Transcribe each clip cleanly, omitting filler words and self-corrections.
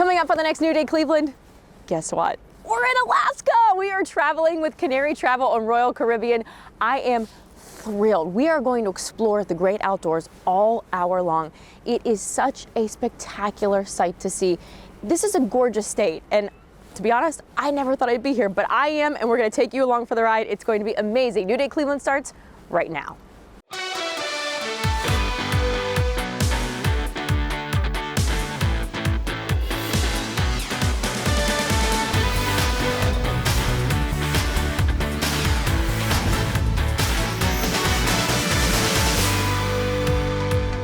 Coming up on the next New Day Cleveland, guess what? We're in Alaska. We are traveling with Canary Travel on Royal Caribbean. I am thrilled. We are going to explore the great outdoors all hour long. It is such a spectacular sight to see. This is a gorgeous state, and to be honest, I never thought I'd be here, but I am, and we're going to take you along for the ride. It's going to be amazing. New Day Cleveland starts right now.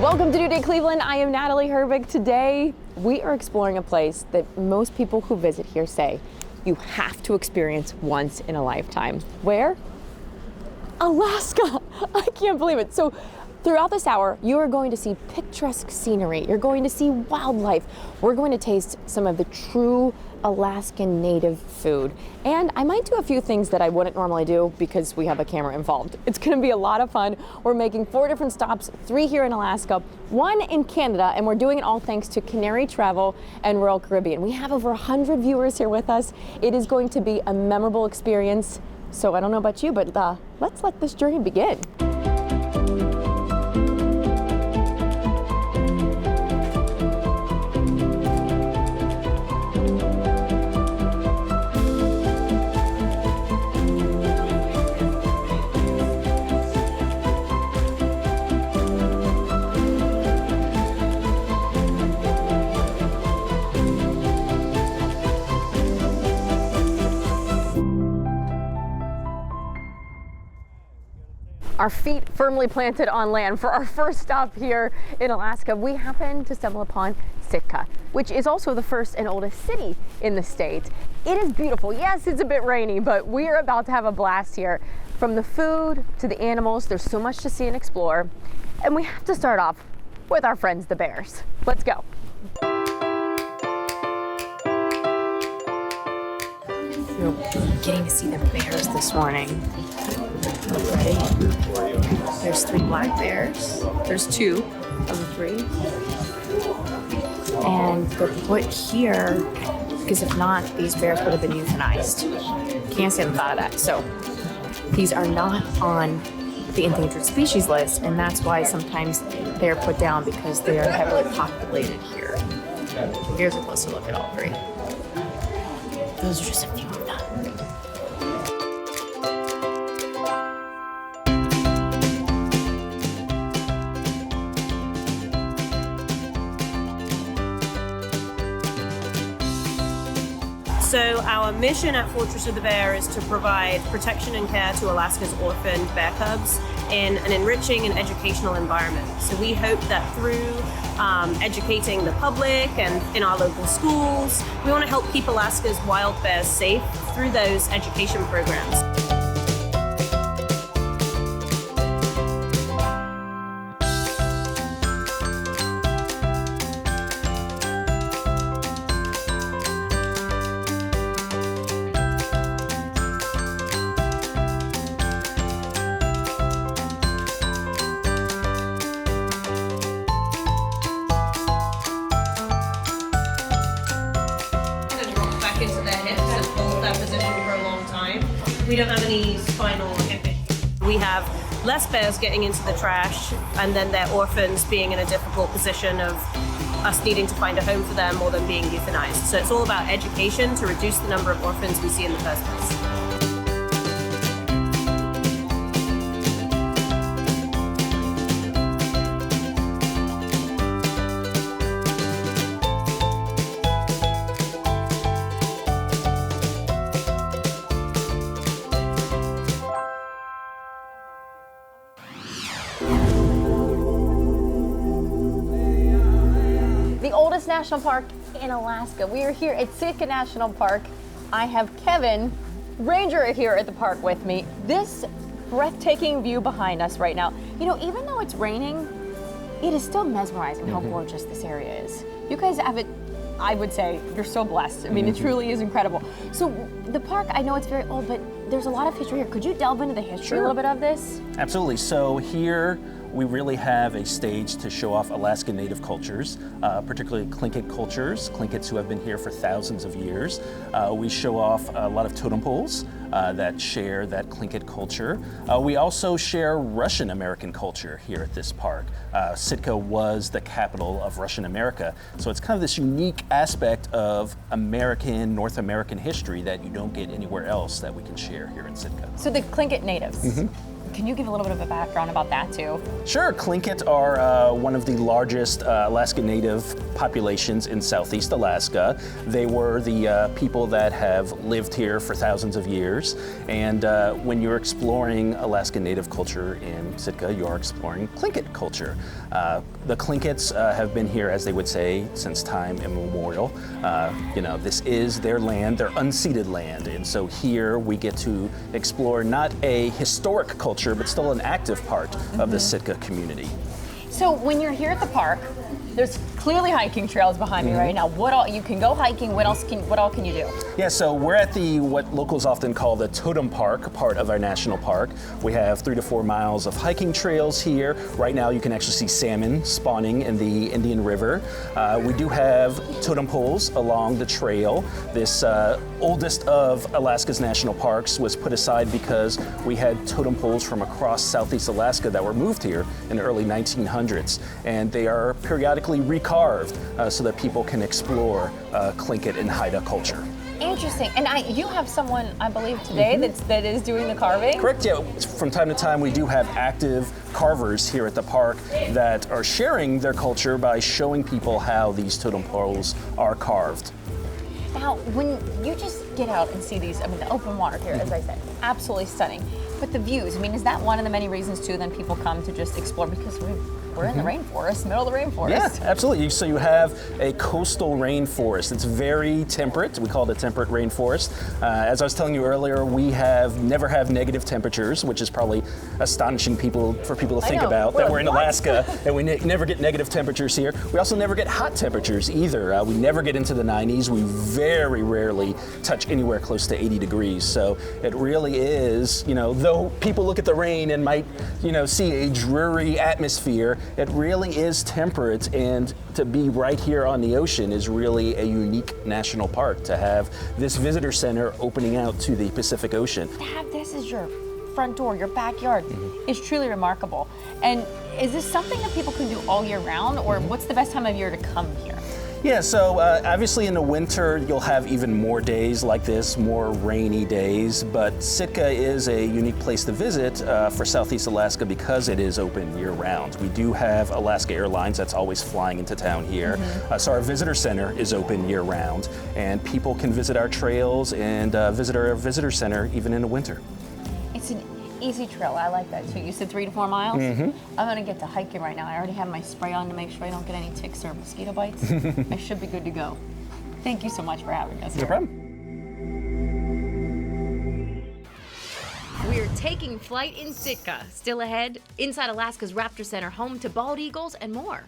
Welcome to New Day Cleveland. I am Natalie Herbig. Today, we are exploring a place that most people who visit here say you have to experience once in a lifetime. Where? Alaska. I can't believe it. So throughout this hour, you are going to see picturesque scenery. You're going to see wildlife. We're going to taste some of the true Alaskan native food. And I might do a few things that I wouldn't normally do because we have a camera involved. It's going to be a lot of fun. We're making 4 different stops, 3 here in Alaska, 1 in Canada, and we're doing it all thanks to Canary Travel and Royal Caribbean. We have over 100 viewers here with us. It is going to be a memorable experience. So I don't know about you, but let's let this journey begin. Our feet firmly planted on land for our first stop here in Alaska. We happen to stumble upon Sitka, which is also the first and oldest city in the state. It is beautiful. Yes, it's a bit rainy, but we are about to have a blast here. From the food to the animals, there's so much to see and explore. And we have to start off with our friends, the bears. Let's go. We're getting to see the bears this morning. Ready? There's 3 black bears. There's 2 of the 3. And they're put here because if not, these bears would have been euthanized. Can't say the thought of that. So these are not on the endangered species list, and that's why sometimes they're put down because they are heavily populated here. Here's a closer look at all 3. Those are just a few of them. So our mission at Fortress of the Bear is to provide protection and care to Alaska's orphaned bear cubs in an enriching and educational environment. So we hope that through educating the public and in our local schools, we want to help keep Alaska's wild bears safe through those education programs. We don't have any spinal hip issues. We have less bears getting into the trash and then their orphans being in a difficult position of us needing to find a home for them or them being euthanized. So it's all about education to reduce the number of orphans we see in the first place. National Park in Alaska. We are here at Sitka National Park. I have Kevin, ranger, here at the park with me. This breathtaking view behind us right now. You know, even though it's raining, it is still mesmerizing how gorgeous this area is. You guys have it, I would say, you're so blessed. I mean, it truly is incredible. So the park, I know it's very old, but there's a lot of history here. Could you delve into the history a little bit of this? Absolutely. So here we really have a stage to show off Alaskan native cultures, particularly Tlingit cultures, Tlinkits who have been here for thousands of years. We show off a lot of totem poles that share that Tlingit culture. We also share Russian American culture here at this park. Sitka was the capital of Russian America, so it's kind of this unique aspect of American, North American history that you don't get anywhere else that we can share here in Sitka. So the Tlingit natives. Can you give a little bit of a background about that too? Sure. Tlingit are one of the largest Alaskan Native populations in Southeast Alaska. They were the people that have lived here for thousands of years. And when you're exploring Alaskan Native culture in Sitka, you are exploring Tlingit culture. The Tlingits have been here, as they would say, since time immemorial. This is their land, their unceded land. And so here we get to explore not a historic culture, but still an active part of the Sitka community. So when you're here at the park, there's clearly hiking trails behind me right now. What all you can go hiking? What all can you do? Yeah, so we're at what locals often call the Totem Park part of our national park. We have 3 to 4 miles of hiking trails here. Right now you can actually see salmon spawning in the Indian River. We do have totem poles along the trail. This oldest of Alaska's national parks was put aside because we had totem poles from across Southeast Alaska that were moved here in the early 1900s. And they are periodically recarved so that people can explore Tlingit and Haida culture. Interesting. And you have someone, I believe, today that is doing the carving? Correct, yeah. From time to time, we do have active carvers here at the park that are sharing their culture by showing people how these totem poles are carved. Now, when you just get out and see these, the open water here, as I said, absolutely stunning. But the views, is that one of the many reasons, too, then people come to just explore? Because we're in the rainforest, middle of the rainforest. Yeah, absolutely. So you have a coastal rainforest. It's very temperate. We call it a temperate rainforest. As I was telling you earlier, we never have negative temperatures, which is probably astonishing for people to think about, that we're in Alaska and we never get negative temperatures here. We also never get hot temperatures either. We never get into the 90s. We very rarely touch anywhere close to 80 degrees. So it really is, though people look at the rain and might, see a dreary atmosphere, it really is temperate, and to be right here on the ocean is really a unique national park to have this visitor center opening out to the Pacific Ocean. To have this as your front door, your backyard, is truly remarkable. And is this something that people can do all year round, or what's the best time of year to come here? Yeah, so obviously in the winter you'll have even more days like this, more rainy days, but Sitka is a unique place to visit for Southeast Alaska because it is open year-round. We do have Alaska Airlines that's always flying into town here, so our visitor center is open year-round, and people can visit our trails and visit our visitor center even in the winter. It's an easy trail. I like that too. You said 3 to 4 miles? I'm gonna get to hiking right now. I already have my spray on to make sure I don't get any ticks or mosquito bites. I should be good to go. Thank you so much for having us. No problem. We're taking flight in Sitka. Still ahead, inside Alaska's Raptor Center, home to bald eagles and more.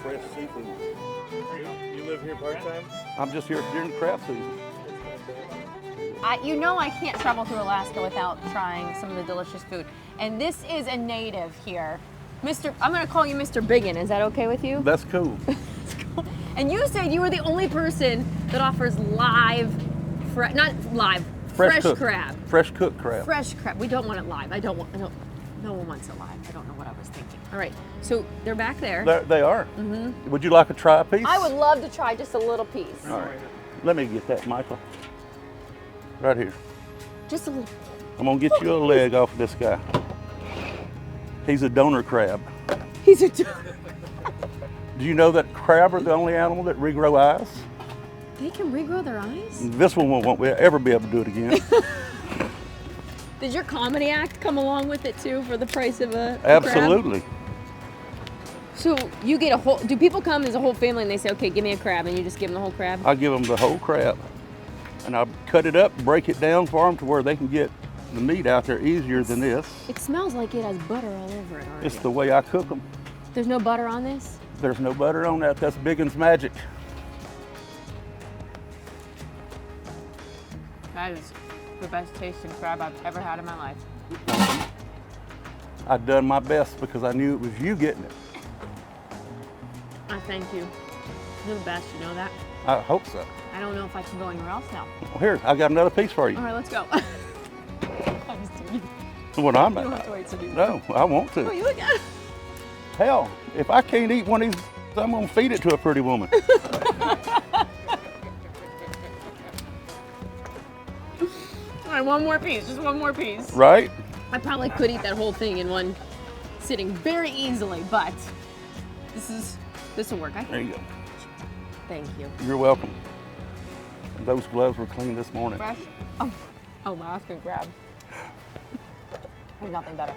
Fresh seafood. You live here part-time? I'm just here during crab season. I can't travel through Alaska without trying some of the delicious food. And this is a native here. I'm gonna call you Mr. Biggin. Is that okay with you? That's cool. Cool. And you said you were the only person that offers fresh crab. Fresh cooked crab. Fresh crab. We don't want it live. No one wants it live. I don't know what I was thinking. All right, so they're back there. They are. Would you like to try a piece? I would love to try just a little piece. All right. Let me get that, Michael. Right here. Just a little. I'm gonna get you a leg off of this guy. He's a donor crab. He's a donor. Do you know that crab are the only animal that regrow eyes? They can regrow their eyes? This one won't ever be able to do it again. Did your comedy act come along with it too for the price of a Absolutely. crab? So you get do people come as a whole family and they say, okay, give me a crab, and you just give them the whole crab? I give them the whole crab. and I cut it up, break it down for them to where they can get the meat out there easier than this. It smells like it has butter all over it already. It's the way I cook them. There's no butter on this? There's no butter on that. That's Biggins Magic. That is the best tasting crab I've ever had in my life. I've done my best because I knew it was you getting it. I thank you. You're the best, you know that? I hope so. I don't know if I can go anywhere else now. Well, here, I got another piece for you. All right, let's go. I'm just kidding. What I'm You don't have to wait to do that. No, I want Oh, to. you look at Hell, if I can't eat one of these, I'm gonna feed it to a pretty woman. All right, one more piece, just one more piece. Right? I probably could eat that whole thing in one sitting very easily, but this will work. There you go. Thank you. You're welcome. Those gloves were clean this morning. Fresh. Oh, Alaskan crab. There's nothing better.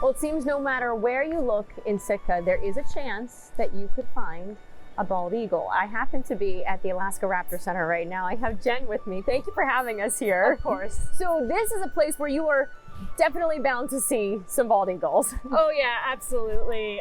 Well, it seems no matter where you look in Sitka, there is a chance that you could find a bald eagle. I happen to be at the Alaska Raptor Center right now. I have Jen with me. Thank you for having us here. Of course. So this is a place where you are definitely bound to see some bald eagles. Oh yeah, absolutely.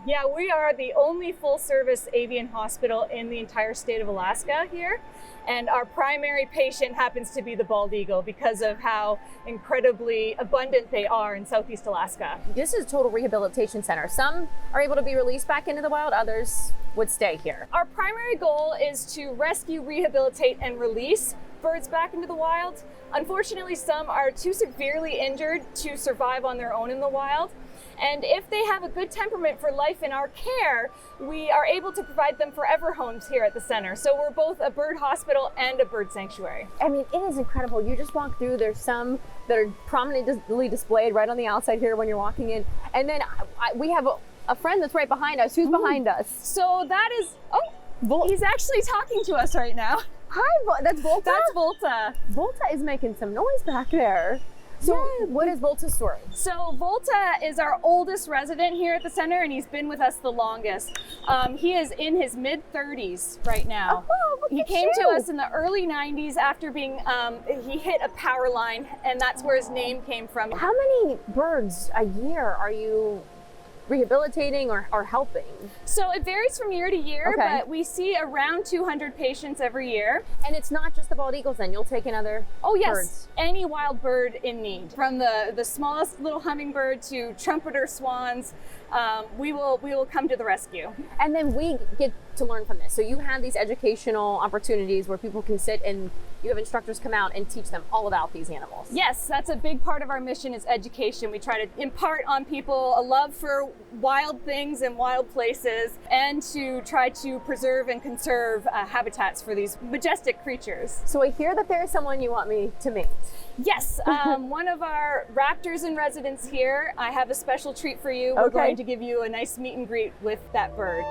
Yeah, we are the only full-service avian hospital in the entire state of Alaska here, and our primary patient happens to be the bald eagle because of how incredibly abundant they are in Southeast Alaska. This is a total rehabilitation center. Some are able to be released back into the wild, others would stay here. Our primary goal is to rescue, rehabilitate, and release birds back into the wild. Unfortunately, some are too severely injured to survive on their own in the wild. And if they have a good temperament for life in our care, we are able to provide them forever homes here at the center. So we're both a bird hospital and a bird sanctuary. I mean, it is incredible. You just walk through, there's some that are prominently displayed right on the outside here when you're walking in. And then we have a friend that's right behind us. Who's behind us? So that is, he's actually talking to us right now. Hi, that's Volta? That's Volta. Volta is making some noise back there. So what is Volta's story? So Volta is our oldest resident here at the center, and he's been with us the longest. He is in his mid-30s right now. Oh, he came to us in the early 90s after being, he hit a power line, and that's where his name came from. How many birds a year are you rehabilitating or helping? So it varies from year to year, Okay. but we see around 200 patients every year. And it's not just the bald eagles then, you'll take in other Oh yes, birds. any wild bird in need. From the smallest little hummingbird to trumpeter swans, we will come to the rescue. And then we get to learn from this. So you have these educational opportunities where people can sit and you have instructors come out and teach them all about these animals. Yes, that's a big part of our mission is education. We try to impart on people a love for wild things and wild places, and to try to preserve and conserve habitats for these majestic creatures. So I hear that there's someone you want me to meet. Yes, one of our raptors in residence here. I have a special treat for you. We're Okay. going to give you a nice meet and greet with that bird.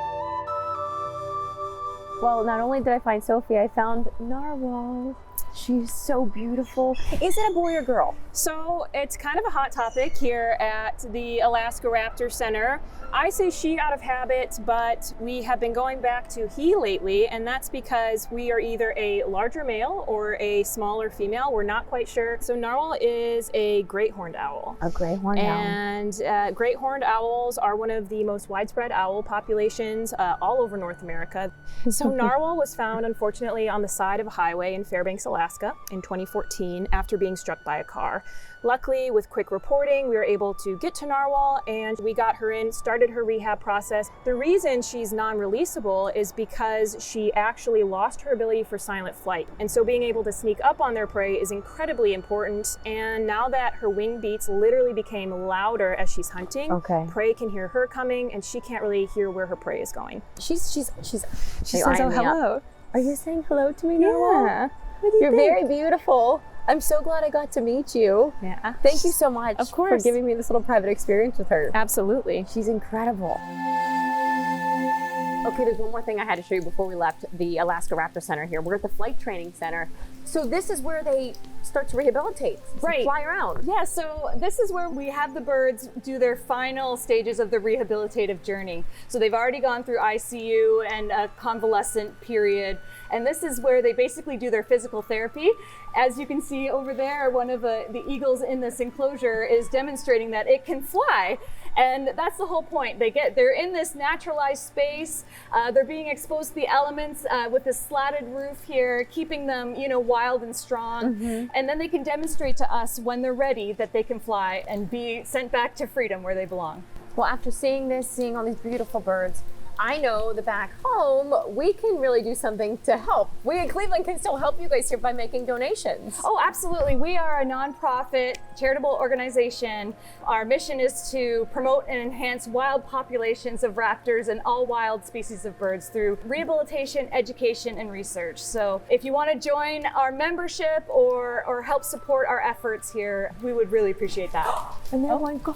Well, not only did I find Sophie, I found Narwhal. She's so beautiful. Is it a boy or girl? So it's kind of a hot topic here at the Alaska Raptor Center. I say she out of habit, but we have been going back to he lately, and that's because we are either a larger male or a smaller female. We're not quite sure. So Narwhal is a great horned owl. A gray horned owl. And great horned owls are one of the most widespread owl populations all over North America. So Narwhal was found, unfortunately, on the side of a highway in Fairbanks, Alaska in 2014 after being struck by a car. Luckily, with quick reporting, we were able to get to Narwhal and we got her in, started her rehab process. The reason she's non-releasable is because she actually lost her ability for silent flight. And so being able to sneak up on their prey is incredibly important. And now that her wing beats literally became louder as she's hunting, Okay. prey can hear her coming and she can't really hear where her prey is going. She She says, "Oh, hello." Are you saying hello to me, Narwhal? Yeah. You're very beautiful. I'm so glad I got to meet you. Yeah. Thank you so much Of for course. giving me this little private experience with her. Absolutely. She's incredible. Okay, Okay, there's one more thing I had to show you before we left the Alaska Raptor Center here. We're at the Flight Training Center. So this is where they start to rehabilitate, Right. fly around. Yeah, so this is where we have the birds do their final stages of the rehabilitative journey. So they've already gone through ICU and a convalescent period. And this is where they basically do their physical therapy. As you can see over there, one of the eagles in this enclosure is demonstrating that it can fly. And that's the whole point. They're in this naturalized space. They're being exposed to the elements with this slatted roof here, keeping them, wild and strong. And then they can demonstrate to us when they're ready that they can fly and be sent back to freedom where they belong. Well, after seeing all these beautiful birds, I know that back home, we can really do something to help. We in Cleveland can still help you guys here by making donations. Oh, absolutely. We are a nonprofit charitable organization. Our mission is to promote and enhance wild populations of raptors and all wild species of birds through rehabilitation, education, and research. So if you want to join our membership or help support our efforts here, we would really appreciate that. And there one go.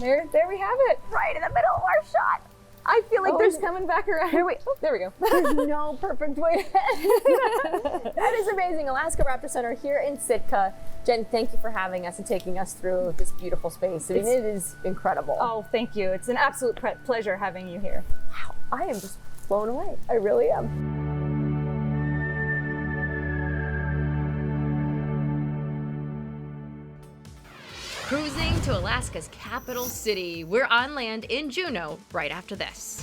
There we have it. Right in the middle of our shot. I feel like There's coming back around. There we go. There's no perfect way to That is amazing. Alaska Raptor Center here in Sitka. Jen, thank you for having us and taking us through this beautiful space. I mean, it is incredible. Oh, thank you. It's an absolute pleasure having you here. Wow, I am just blown away. I really am. Cruising to Alaska's capital city. We're on land in Juneau right after this.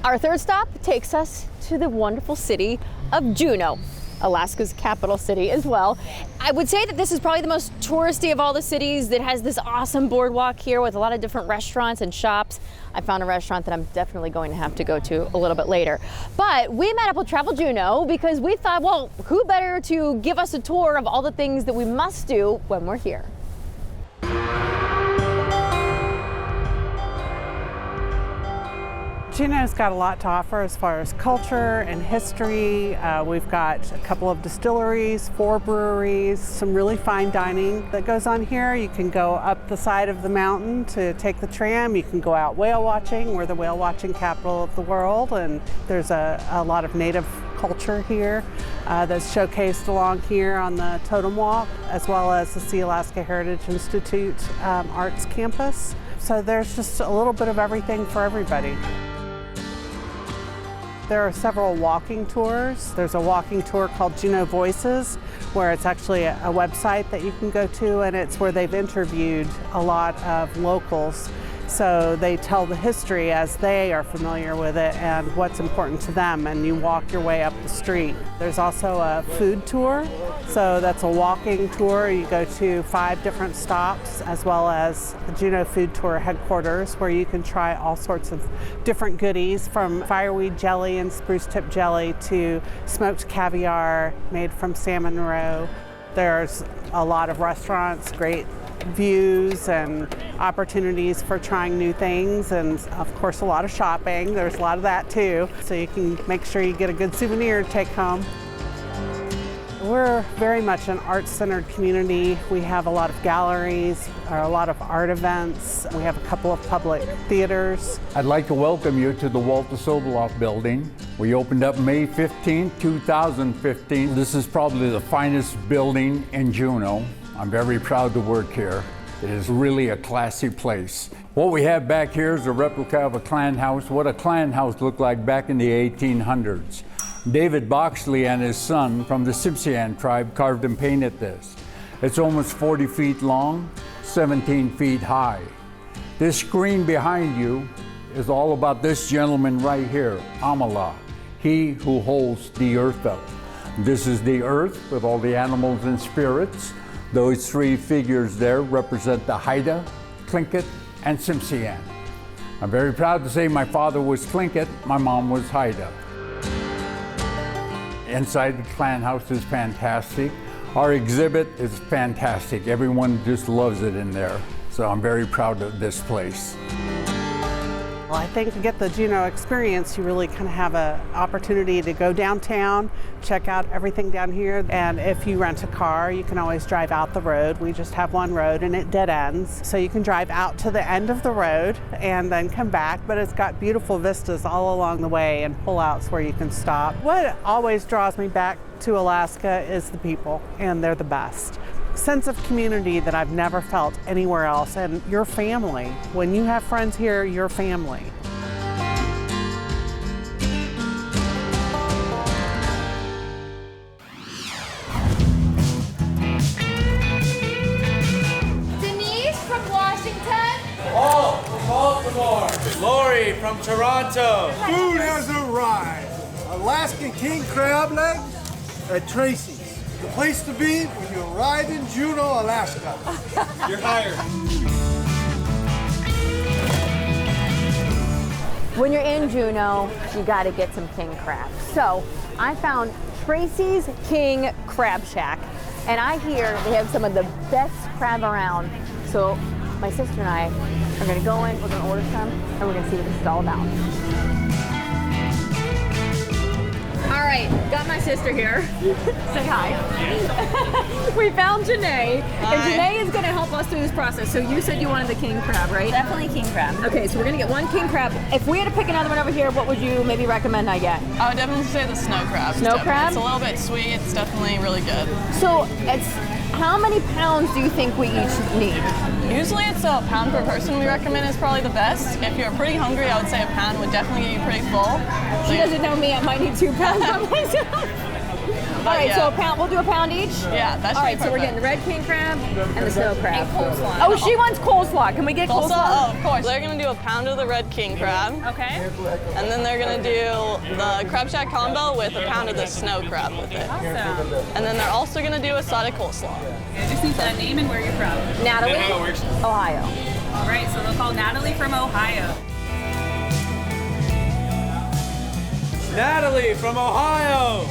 Our third stop takes us to the wonderful city of Juneau, Alaska's capital city as well. I would say that this is probably the most touristy of all the cities that has this awesome boardwalk here with a lot of different restaurants and shops. I found a restaurant that I'm definitely going to have to go to a little bit later. But we met up with Travel Juneau because we thought, well, who better to give us a tour of all the things that we must do when we're here. Juneau's got a lot to offer as far as culture and history. We've got a couple of distilleries, 4 breweries, some really fine dining that goes on here. You can go up the side of the mountain to take the tram. You can go out whale watching. We're the whale watching capital of the world, and there's a lot of native culture here that's showcased along here on the Totem Walk, as well as the Sea Alaska Heritage Institute Arts Campus. So there's just a little bit of everything for everybody. There are several walking tours. There's a walking tour called Juneau Voices, where it's actually a website that you can go to, and it's where they've interviewed a lot of locals. So they tell the history as they are familiar with it and what's important to them, and you walk your way up the street. There's also a food tour. So that's a walking tour. You go to 5 different stops, as well as the Juneau Food Tour headquarters, where you can try all sorts of different goodies, from fireweed jelly and spruce tip jelly to smoked caviar made from salmon roe. There's a lot of restaurants, great views and opportunities for trying new things, and of course a lot of shopping. There's a lot of that too, so you can make sure you get a good souvenir to take home. We're very much an arts-centered community. We have a lot of galleries, a lot of art events. We have a couple of public theaters. I'd like to welcome you to the Walter Soboleff Building. We opened up May 15, 2015. This is probably the finest building in Juneau. I'm very proud to work here. It is really a classy place. What we have back here is a replica of a clan house, what a clan house looked like back in the 1800s. David Boxley and his son from the Tsimshian tribe carved and painted this. It's almost 40 feet long, 17 feet high. This screen behind you is all about this gentleman right here, Amala, he who holds the earth up. This is the earth with all the animals and spirits. Those 3 figures there represent the Haida, Tlingit, and Tsimshian. I'm very proud to say my father was Tlingit, my mom was Haida. Inside the clan house is fantastic. Our exhibit is fantastic. Everyone just loves it in there. So I'm very proud of this place. Well, I think to get the Juneau experience, you really kind of have an opportunity to go downtown, check out everything down here. And if you rent a car, you can always drive out the road. We just have one road and it dead ends. So you can drive out to the end of the road and then come back. But it's got beautiful vistas all along the way and pullouts where you can stop. What always draws me back to Alaska is the people, and they're the best. Sense of community that I've never felt anywhere else, and your family. When you have friends here, you're family. Denise from Washington. Paul from Baltimore. Lori from Toronto. Food has arrived. Alaskan king crab legs at Tracys. The place to be when you arrive in Juneau, Alaska. You're hired. When you're in Juneau, you gotta get some king crab. So I found Tracys King Crab Shack, and I hear they have some of the best crab around. So my sister and I are gonna go in, we're gonna order some, and we're gonna see what this is all about. All right, got my sister here. Say hi. We found Janae, and Janae is gonna help us through this process. So you said you wanted the king crab, right? Definitely king crab. Okay, so we're gonna get one king crab. If we had to pick another one over here, what would you maybe recommend I get? I would definitely say the snow crab. Snow crab? It's a little bit sweet. It's definitely really good. So how many pounds do you think we each need? Usually it's a pound per person we recommend is probably the best. If you're pretty hungry, I would say a pound would definitely get you pretty full. She doesn't know me, I might need 2 pounds by myself. All right, so a pound, we'll do a pound each? Yeah, that's all right, so we're getting the red king crab and the snow crab. And coleslaw. Oh, she wants coleslaw. Can we get coleslaw? Oh, of course. They're gonna do a pound of the red king crab. Okay. And then they're gonna do the crab shack combo with a pound of the snow crab with it. Awesome. And then they're also gonna do a side of coleslaw. I just need a name and where you're from. Natalie, Ohio. All right, so they'll call Natalie from Ohio. Natalie from Ohio.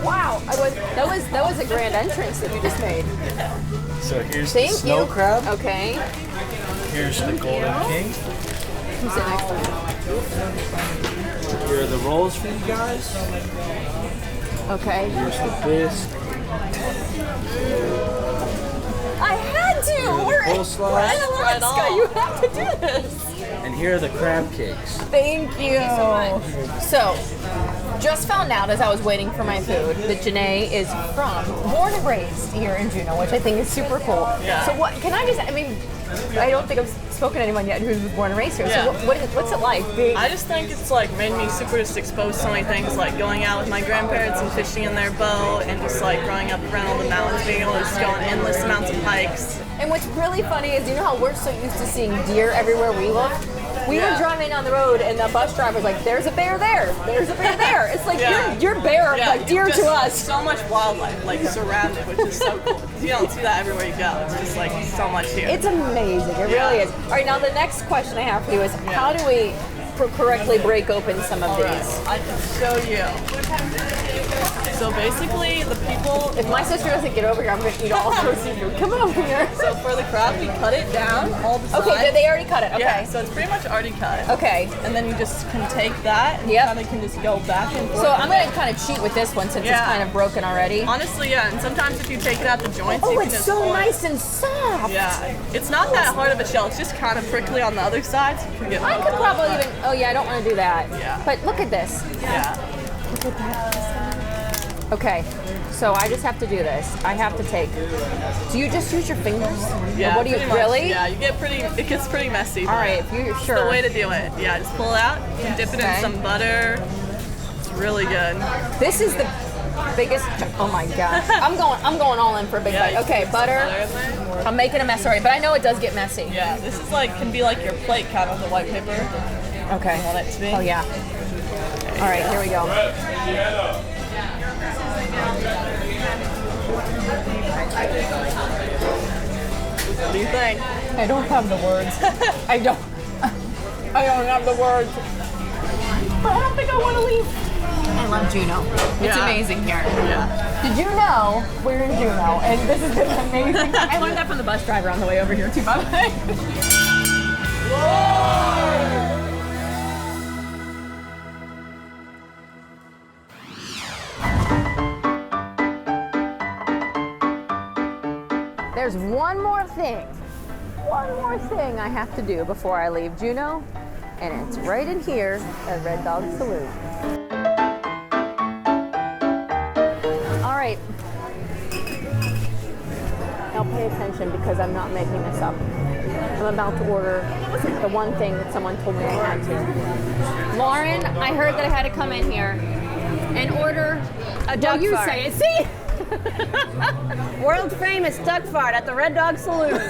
Wow, that was a grand entrance that you just made. So here's Thank the snow you. crab. Okay. Here's the golden king. Come sit next to me. Here are the rolls for you guys. Okay. Here's the bisque. I had to. We're in Alaska. You have to do this. And here are the crab cakes. Thank you so much. So, just found out as I was waiting for my food that Janae is born and raised here in Juneau, which I think is super cool. Yeah. So what, I don't think I've spoken to anyone yet who was born and raised here. Yeah. So what's it like? I just think it's like made me super just exposed to so many things, like going out with my grandparents and fishing in their boat, and just like growing up around all the mountains, being able to just go on endless amounts of hikes. And what's really funny is, you know how we're so used to seeing deer everywhere we look? We were driving down the road and the bus driver was like, there's a bear there, there's a bear there. It's like, you're bear, like deer to us. So much wildlife, like surrounded, which is so cool. You don't see that everywhere you go. It's just like so much here. It's amazing, it really is. All right, now the next question I have for you is, how do we correctly break open some of these? I can show you. So basically, the people... If my sister doesn't get over here, I'm going to eat all her seafood. Come over here. So for the crab, we cut it down all the sides. Okay, they already cut it. Okay. Yeah, so it's pretty much already cut. Okay. And then you just can take that and kind of can just go back and forth. So I'm going to kind of cheat with this one since it's kind of broken already. Honestly, yeah. And sometimes if you take it out the joints, oh, you can it's just so pull nice and soft. Yeah. It's not that hard of a shell. It's just kind of prickly on the other side. So you can get I could probably even... Oh, yeah, I don't want to do that. Yeah. But look at this. Yeah. Look at that. Okay, so I just have to do this. I have to take. Do you just use your fingers? Yeah. Or what do you really? Yeah, you get pretty. It gets pretty messy. All right, if you're sure. It's the way to do it. Yeah, just pull it out. You can dip it in some butter. It's really good. This is the biggest. Oh my gosh! I'm going all in for a big bite. Okay, butter. I'm making a mess already, but I know it does get messy. Yeah, this is like can be like your plate kind of the white paper. Okay. You want it to be? Oh yeah. All right, here we go. What do you think? I don't have the words. I don't have the words. But I don't think I want to leave. I love Juneau. It's amazing here. Yeah. Did you know we're in Juneau? And this has been amazing. I learned that from the bus driver on the way over here too, by the way. There's one more thing I have to do before I leave Juneau, and it's right in here at Red Dog Saloon. All right. Now pay attention because I'm not making this up. I'm about to order the one thing that someone told me I had to. Lauren, I heard that I had to come in here and order A duck you fart. say it. See? World famous duck fart at the Red Dog Saloon.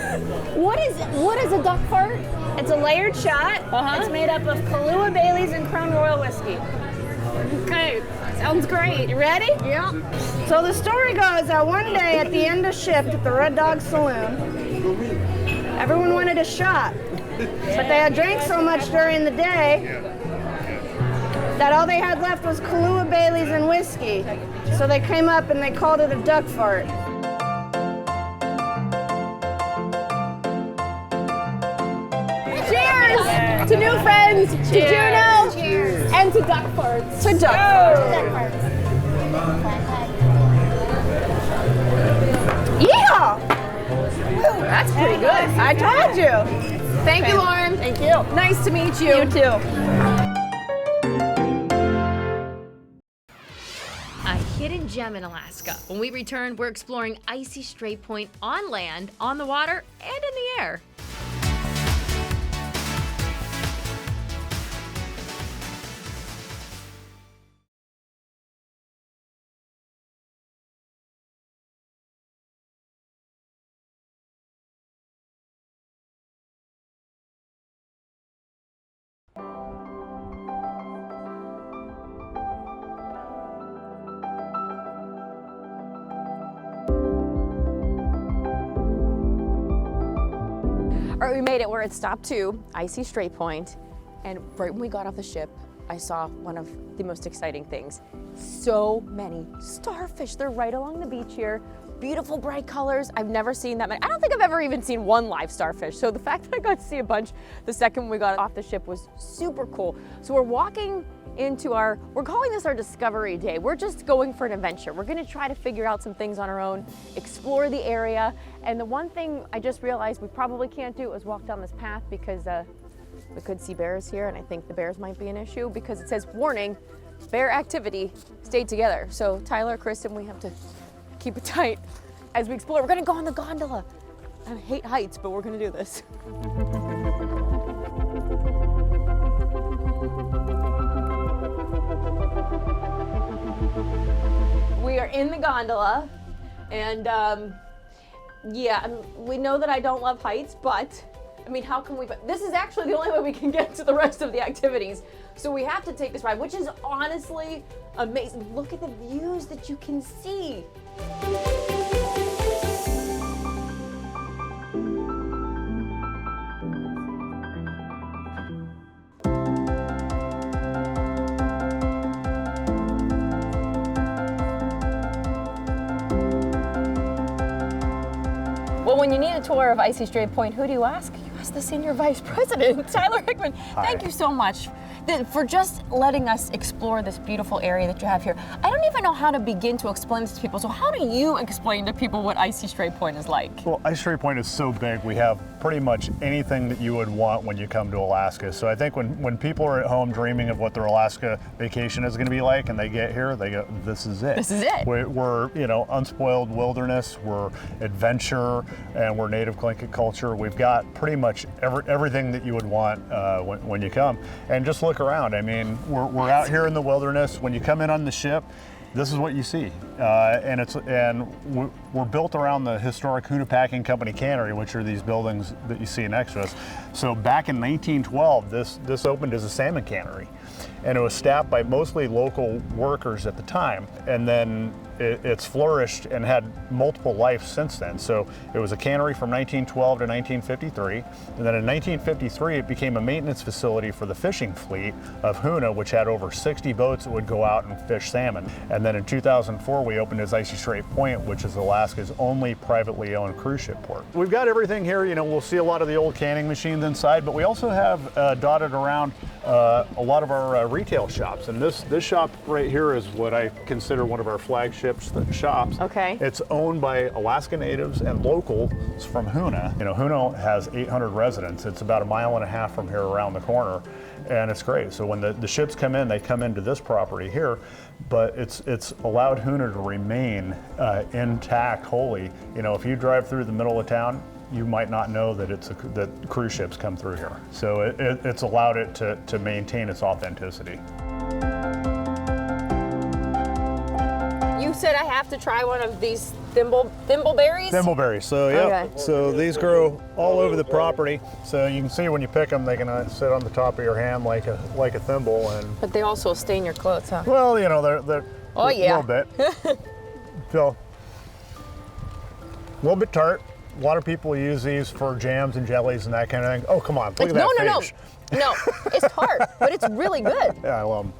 What is a duck fart? It's a layered shot. It's made up of Kahlua, Bailey's, and Crown Royal whiskey. Okay, sounds great. You ready? Yeah. So the story goes that one day at the end of shift at the Red Dog Saloon, everyone wanted a shot, but they had drank so much during the day that all they had left was Kahlua, Bailey's, and whiskey. So they came up and they called it a duck fart. Cheers to new friends, to Juneau, and to duck farts. To duck farts. Yeah! That's pretty good. I told you. Thank you, Lauren. Thank you. Nice to meet you. You too. A hidden gem in Alaska. When we return, we're exploring Icy Straight Point on land, on the water, and in the air. All right, we made it where it stopped to Icy Straight Point, and right when we got off the ship, I saw one of the most exciting things. So many starfish. They're right along the beach here. Beautiful bright colors. I've never seen that many. I don't think I've ever even seen one live starfish. So the fact that I got to see a bunch the second we got off the ship was super cool. So we're walking into we're calling this our Discovery Day. We're just going for an adventure. We're gonna try to figure out some things on our own, explore the area. And the one thing I just realized we probably can't do is walk down this path because we could see bears here, and I think the bears might be an issue because it says, warning, bear activity, stay together. So Tyler, Kristen, we have to keep it tight as we explore. We're gonna go on the gondola. I hate heights, but we're gonna do this. We are in the gondola, and we know that I don't love heights, but I mean, how can we? This is actually the only way we can get to the rest of the activities. So we have to take this ride, which is honestly amazing. Look at the views that you can see. Well, when you need a tour of Icy Straight Point, who do you ask? You ask the Senior Vice President, Tyler Hickman. Thank you so much for just letting us explore this beautiful area that you have here. I don't even know how to begin to explain this to people. So how do you explain to people what Icy Straight Point is like? Well, Icy Straight Point is so big. We have pretty much anything that you would want when you come to Alaska. So I think when people are at home dreaming of what their Alaska vacation is going to be like and they get here, they go, this is it. This is it. We're unspoiled wilderness, we're adventure, and we're native Tlingit culture. We've got pretty much everything that you would want when you come. And just look around. I mean, we're out here in the wilderness. When you come in on the ship, this is what you see, and we're built around the historic Hoonapacking Company cannery, which are these buildings that you see next to us. So back in 1912, this opened as a salmon cannery, and it was staffed by mostly local workers at the time. And then it's flourished and had multiple lives since then. So it was a cannery from 1912 to 1953, and then in 1953 it became a maintenance facility for the fishing fleet of Hoonah, which had over 60 boats that would go out and fish salmon. And then in 2004 we opened as Icy Straight Point, which is Alaska's only privately owned cruise ship port. We've got everything here. You know, we'll see a lot of the old canning machines inside, but we also have dotted around a lot of our retail shops. And this shop right here is what I consider one of our flagship shops. Okay. It's owned by Alaska natives and locals from Hoonah. You know, Hoonah has 800 residents. It's about 1.5 miles from here around the corner, and it's great. So when the ships come in, they come into this property here, but it's allowed Hoonah to remain intact, wholly. You know, if you drive through the middle of town, you might not know that that cruise ships come through here. So it's allowed it to maintain its authenticity. You said I have to try one of these thimbleberries? Thimbleberries. So yeah. Okay. So these grow all over the property. So you can see when you pick them, they can sit on the top of your hand like a thimble. And But they also stain your clothes, huh? well, you know, they're Oh, yeah. a little bit. So a little bit tart. A lot of people use these for jams and jellies and that kind of thing. Oh, come on, look at that fish. No, it's tart, but it's really good. Yeah, I love them.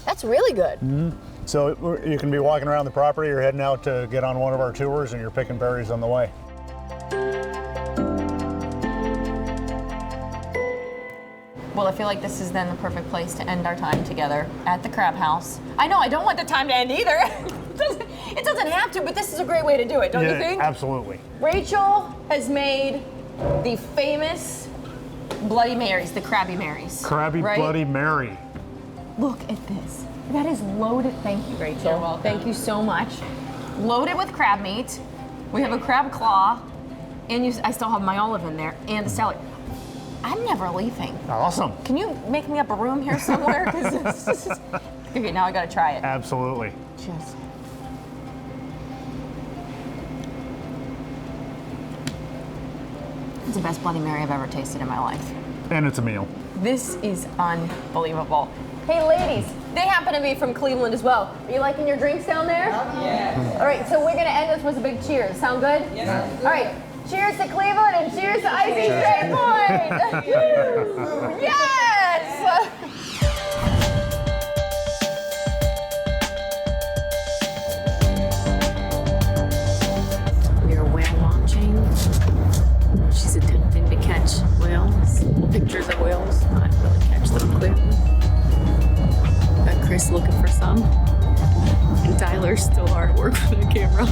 That's really good. Mm-hmm. So you can be walking around the property, you're heading out to get on one of our tours, and you're picking berries on the way. Well, I feel like this is then the perfect place to end our time together at the Crab House. I know, I don't want the time to end either. It doesn't have to, but this is a great way to do it, don't you think? Absolutely. Rachel has made the famous Bloody Marys, the Krabby Marys. Krabby right? Bloody Mary. Look at this. That is loaded. Thank you, Rachel. You're welcome. Thank you so much. Loaded with crab meat. We have a crab claw, and I still have my olive in there, and the salad. I'm never leaving. Awesome. Can you make me up a room here somewhere? 'Cause this is... Okay, now I gotta try it. Absolutely. Cheers. It's the best Bloody Mary I've ever tasted in my life. And it's a meal. This is unbelievable. Hey ladies, they happen to be from Cleveland as well. Are you liking your drinks down there? Yeah. All right, so we're gonna end this with a big cheers. Sound good? Yeah. All right, cheers to Cleveland and cheers to Icy Straight Point. Yes! We are whale watching. She's attempting to catch whales. Pictures of whales, not really catch them clearly. Got Chris looking for some. And Tyler's still hard at work with the camera.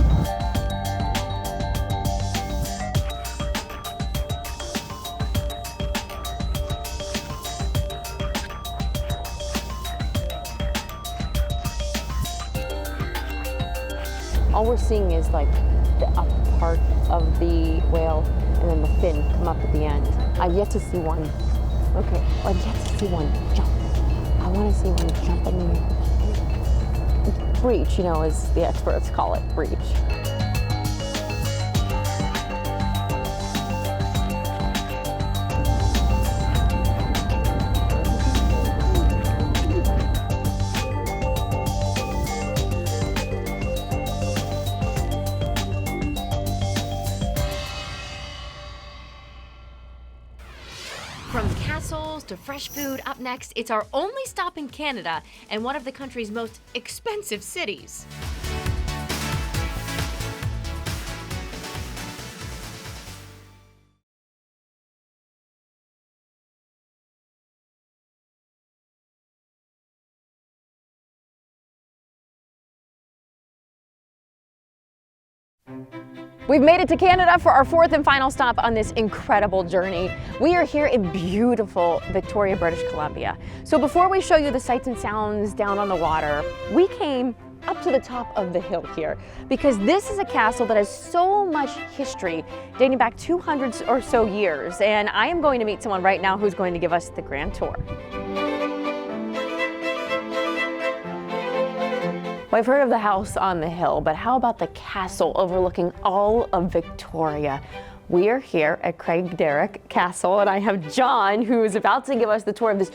All we're seeing is like the up part of the whale and then the fin come up at the end. I've yet to see one. Okay, I've yet to see one jump. I want to see one jump and breach, you know, as the experts call it, breach. From castles to fresh food, up next, it's our only stop in Canada and one of the country's most expensive cities. We've made it to Canada for our fourth and final stop on this incredible journey. We are here in beautiful Victoria, British Columbia. So before we show you the sights and sounds down on the water, we came up to the top of the hill here because this is a castle that has so much history dating back 200 or so years. And I am going to meet someone right now who's going to give us the grand tour. Well, I've heard of the house on the hill, but how about the castle overlooking all of Victoria? We are here at Craig Derrick Castle, and I have John, who is about to give us the tour of this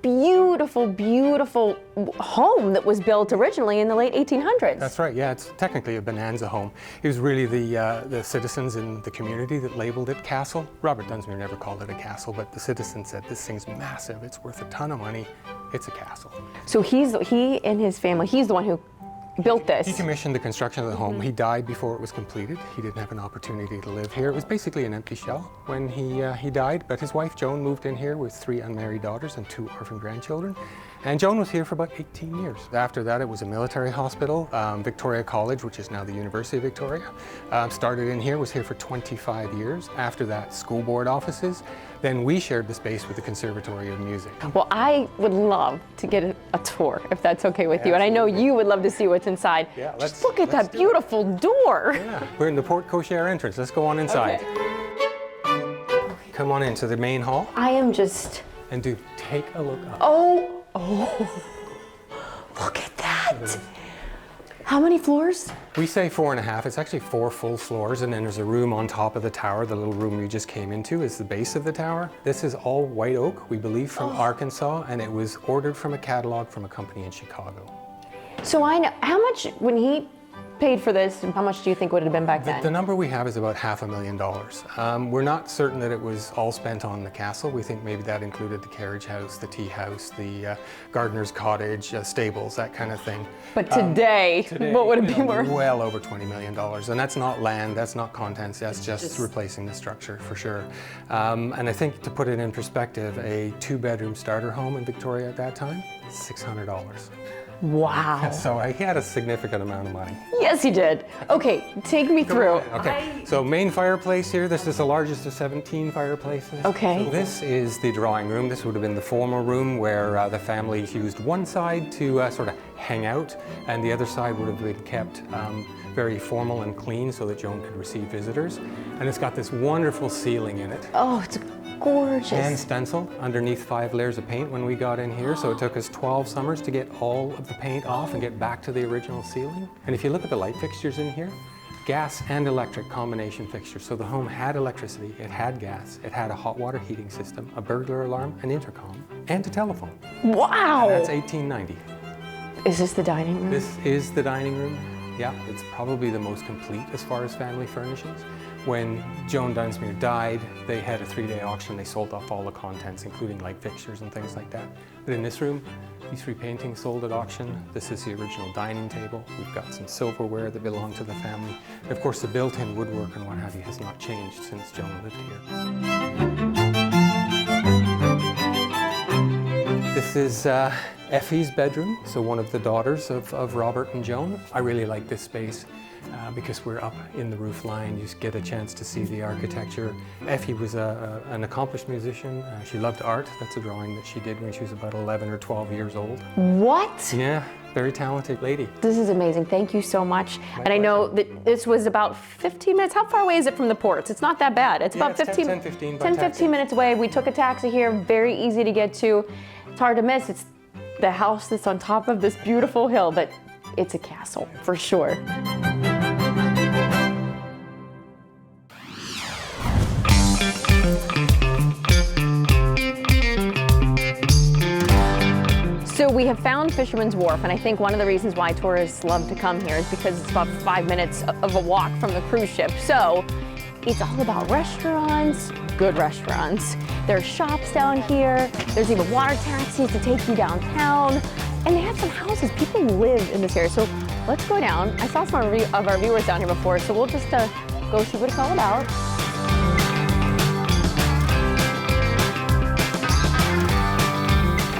beautiful, beautiful home that was built originally in the late 1800s. That's right, yeah, it's technically a bonanza home. It was really the citizens in the community that labeled it castle. Robert Dunsmuir never called it a castle, but the citizens said, this thing's massive, it's worth a ton of money, it's a castle. So he and his family, he's the one who built this. He commissioned the construction of the home. He died before it was completed. He didn't have an opportunity to live here. It was basically an empty shell when he died, but his wife Joan moved in here with 3 unmarried daughters and 2 orphan grandchildren. And Joan was here for about 18 years. After that, it was a military hospital. Victoria College, which is now the University of Victoria, started in here, was here for 25 years. After that, school board offices. Then we shared the space with the Conservatory of Music. Well, I would love to get a tour, if that's okay with you. And I know you would love to see what's inside. Yeah, just look at that beautiful door. Yeah, we're in the Port Cochere entrance. Let's go on inside. Okay. Come on into the main hall. I am just... And do take a look up. Oh, look at that. How many floors? We say 4.5. It's actually 4 full floors, and then there's a room on top of the tower. The little room you just came into is the base of the tower. This is all white oak, we believe, from Arkansas, and it was ordered from a catalog from a company in Chicago. So I know, how much, when he paid for this, how much do you think would it have been back then? The number we have is about $500,000. We're not certain that it was all spent on the castle. We think maybe that included the carriage house, the tea house, the gardener's cottage, stables, that kind of thing. But today what would it be worth? Well over $20 million. And that's not land, that's not contents, that's just replacing the structure for sure. And I think to put it in perspective, a 2-bedroom starter home in Victoria at that time, $600. Wow. So he had a significant amount of money. Yes, he did. Okay, take me through. Okay, so main fireplace here. This is the largest of 17 fireplaces. Okay. So this is the drawing room. This would have been the formal room where the family used one side to sort of hang out, and the other side would have been kept very formal and clean so that Joan could receive visitors. And it's got this wonderful ceiling in it. Oh, it's gorgeous. Hand stenciled underneath 5 layers of paint when we got in here, so it took us 12 summers to get all of the paint off and get back to the original ceiling. And if you look at the light fixtures in here, gas and electric combination fixtures. So the home had electricity, it had gas, it had a hot water heating system, a burglar alarm, an intercom, and a telephone. Wow! And that's 1890. Is this the dining room? This is the dining room. Yeah, it's probably the most complete as far as family furnishings. When Joan Dunsmuir died, they had a 3-day auction. They sold off all the contents, including light fixtures and things like that. But in this room, these 3 paintings sold at auction. This is the original dining table. We've got some silverware that belonged to the family. And of course, the built-in woodwork and what have you has not changed since Joan lived here. This is Effie's bedroom, so one of the daughters of Robert and Joan. I really like this space. Because we're up in the roof line, you just get a chance to see the architecture. Effie was an accomplished musician. She loved art. That's a drawing that she did when she was about 11 or 12 years old. What? Yeah, very talented lady. This is amazing. Thank you so much. And I know that this was about 15 minutes. How far away is it from the ports? It's not that bad. It's about 15 minutes away. We took a taxi here, very easy to get to. It's hard to miss. It's the house that's on top of this beautiful hill, but it's a castle for sure. So we have found Fisherman's Wharf, and I think one of the reasons why tourists love to come here is because it's about 5 minutes of a walk from the cruise ship. So it's all about restaurants, good restaurants. There's shops down here. There's even water taxis to take you downtown. And they have some houses. People live in this area. So let's go down. I saw some of our viewers down here before, so we'll just go see what it's all about.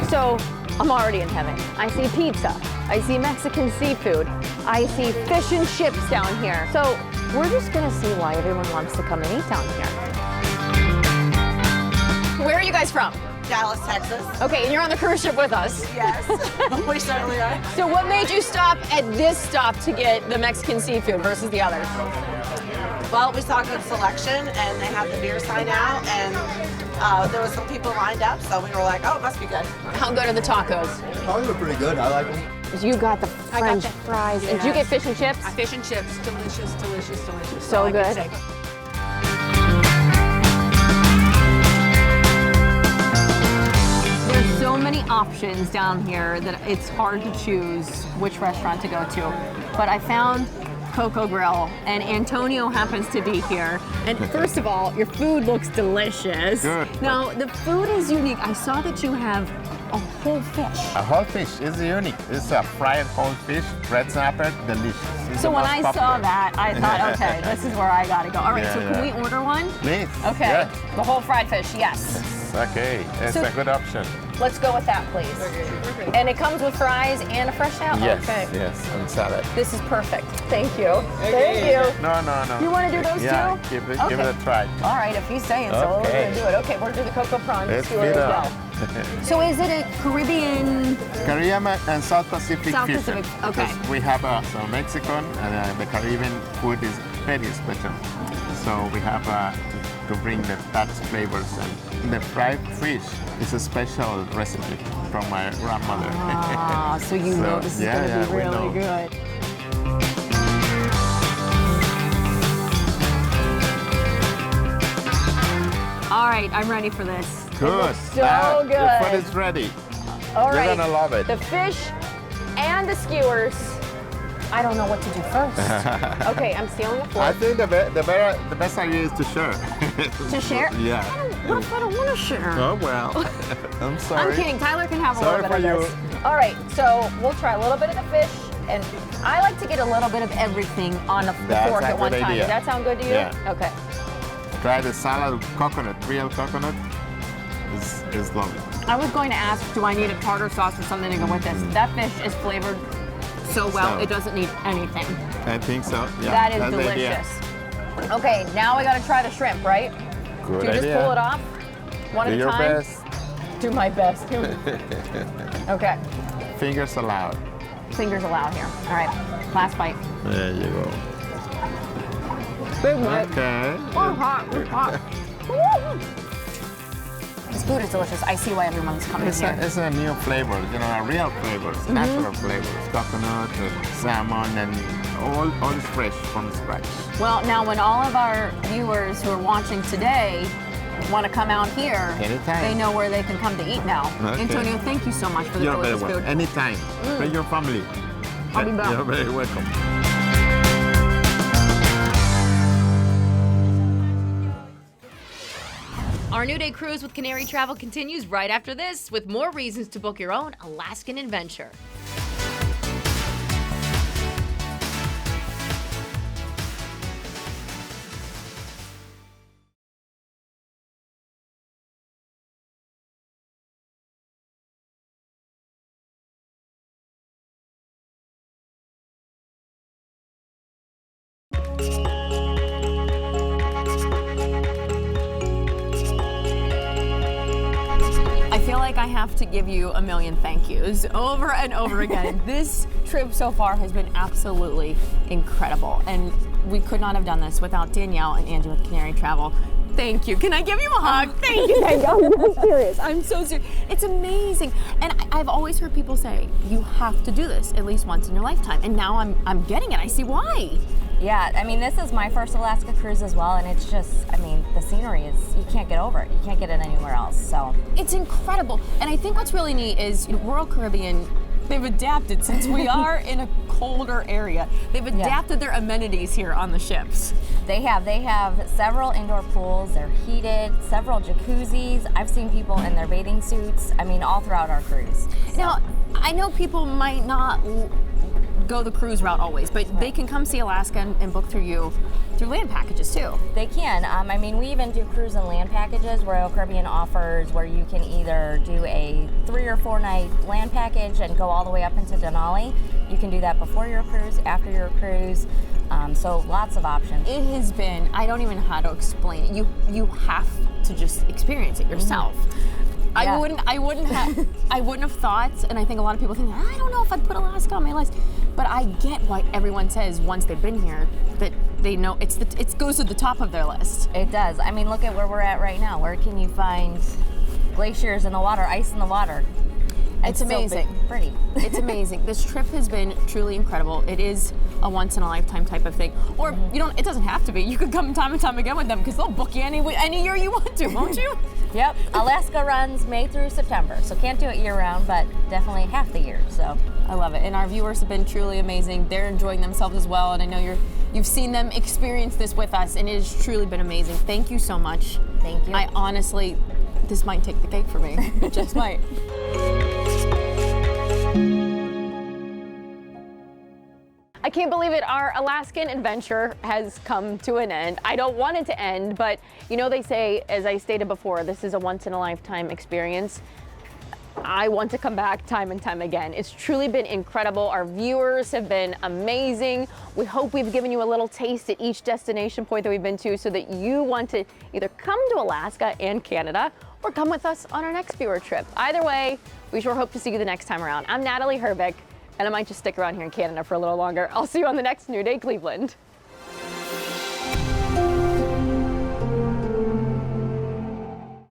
So I'm already in heaven. I see pizza, I see Mexican seafood, I see fish and chips down here. So we're just gonna see why everyone wants to come and eat down here. Where are you guys from? Dallas, Texas. Okay, and you're on the cruise ship with us? Yes, we certainly are. So what made you stop at this stop to get the Mexican seafood versus the others? Well, we saw good selection, and they had the beer sign out, and there was some people lined up, so we were like, oh, it must be good. How good are the tacos? Tacos are pretty good. I like them. You got the French fries. Yes. And did you get fish and chips? Fish and chips, delicious, delicious, delicious. So good. There's so so many options down here that it's hard to choose which restaurant to go to. But I found Coco Grill, and Antonio happens to be here. And first of all, your food looks delicious. Good. Now, the food is unique. I saw that you have a whole fish. A whole fish is unique. It's a fried whole fish, red snapper, delicious. It's So the when most I popular. saw that, I thought, okay, this is where I gotta go. All right, Yeah, so can we yeah. order one? Please. Okay, Yeah. the whole fried fish, yes. Okay, it's So- a good option. Let's go with that, please. And it comes with fries and a fresh salad? Yes, Okay. yes, and salad. This is perfect. Thank you. Thank you. No. You want to do those yeah, too? give it a try. All right, if he's saying so, we're Okay. going to do it. Okay, we're going to do the cocoa prawn Let's skewer get as up. well. So is it a Caribbean? Caribbean and South Pacific South fusion. Pacific, okay. Because we have some Mexican and the Caribbean food is very special. So we have to bring the Dutch flavors. And the fried fish is a special recipe from my grandmother. Ah, so you know this is going to be we really know. good. All right, I'm ready for this. It Good. looks so Now good. The food is ready. All right. You're gonna love it. The fish and the skewers. I don't know what to do first. Okay, I'm stealing the I fork. think the best idea is to share. To share? Yeah. What if I don't want to share? Oh well. I'm sorry. I'm kidding. Tyler can have a Sorry little bit of for this. All right, so we'll try a little bit of the fish, and I like to get a little bit of everything on the That's fork a at one good time. idea. Does that sound good to you? Yeah. Okay. Try the salad with coconut, real coconut. Is lovely. I was going to ask, do I need a tartar sauce or something to go with this? That fish is flavored so well, So- it doesn't need anything. I think so. Yeah. That is that's the idea. delicious. Okay, now we got to try the shrimp, right? Good Do you idea. just pull it off? One Do at a your time? best. Do my best. Okay, Fingers allowed. fingers allowed here. All right, last bite. There you go. Big bite. Okay. Oh, hot, it's hot. Woo! This food is delicious. I see why everyone's coming It's here. a new flavor, a real flavors, Mm-hmm. natural flavors. Coconut, salmon, and all is fresh from scratch. Well, now when all of our viewers who are watching today want to come out here, Anytime. they know where they can come to eat now. Okay. Antonio, thank you so much for the You're very delicious welcome. food. Anytime. Bring your family. I'll be back. You're very welcome. Our New Day cruise with Canary Travel continues right after this with more reasons to book your own Alaskan adventure. I feel like I have to give you a million thank yous over and over again. This trip so far has been absolutely incredible, and we could not have done this without Danielle and Angie with Canary Travel. Thank you. Can I give you a hug? Thank you. Thank you. I'm serious. I'm so serious. It's amazing. And I've always heard people say, you have to do this at least once in your lifetime. And now I'm getting it. I see why. Yeah, I mean, this is my first Alaska cruise as well, and it's just, I mean, the scenery is, you can't get over it. You can't get it anywhere else, so. It's incredible. And I think what's really neat is Royal Caribbean, they've adapted since we are in a colder area. They've adapted their amenities here on the ships. They have several indoor pools, they're heated, several jacuzzis. I've seen people in their bathing suits, I mean, all throughout our cruise. So. Now, I know people might not go the cruise route always, but they can come see Alaska and book through you through land packages too. They can. I mean, we even do cruise and land packages. Royal Caribbean offers where you can either do a 3 or 4 night land package and go all the way up into Denali. You can do that before your cruise, after your cruise. So lots of options. It has been, I don't even know how to explain it. You have to just experience it yourself. Yeah. I wouldn't have thought, and I think a lot of people think, I don't know if I'd put Alaska on my list, but I get why everyone says once they've been here that they know it goes to the top of their list. It does. I mean, look at where we're at right now. Where can you find glaciers in the water, ice in the water? It's amazing. Pretty. It's amazing. This trip has been truly incredible. It is a once in a lifetime type of thing. Or you don't, it doesn't have to be. You could come time and time again with them because they'll book you any year you want to, won't you? Yep, Alaska runs May through September, so can't do it year round, but definitely half the year, so. I love it, and our viewers have been truly amazing. They're enjoying themselves as well, and I know you've seen them experience this with us, and it has truly been amazing. Thank you so much. Thank you. I honestly, this might take the cake for me. It just might. I can't believe it. Our Alaskan adventure has come to an end. I don't want it to end, but you know, they say, as I stated before, this is a once in a lifetime experience. I want to come back time and time again. It's truly been incredible. Our viewers have been amazing. We hope we've given you a little taste at each destination point that we've been to so that you want to either come to Alaska and Canada or come with us on our next viewer trip. Either way, we sure hope to see you the next time around. I'm Natalie Herbeck, and I might just stick around here in Canada for a little longer. I'll see you on the next New Day Cleveland.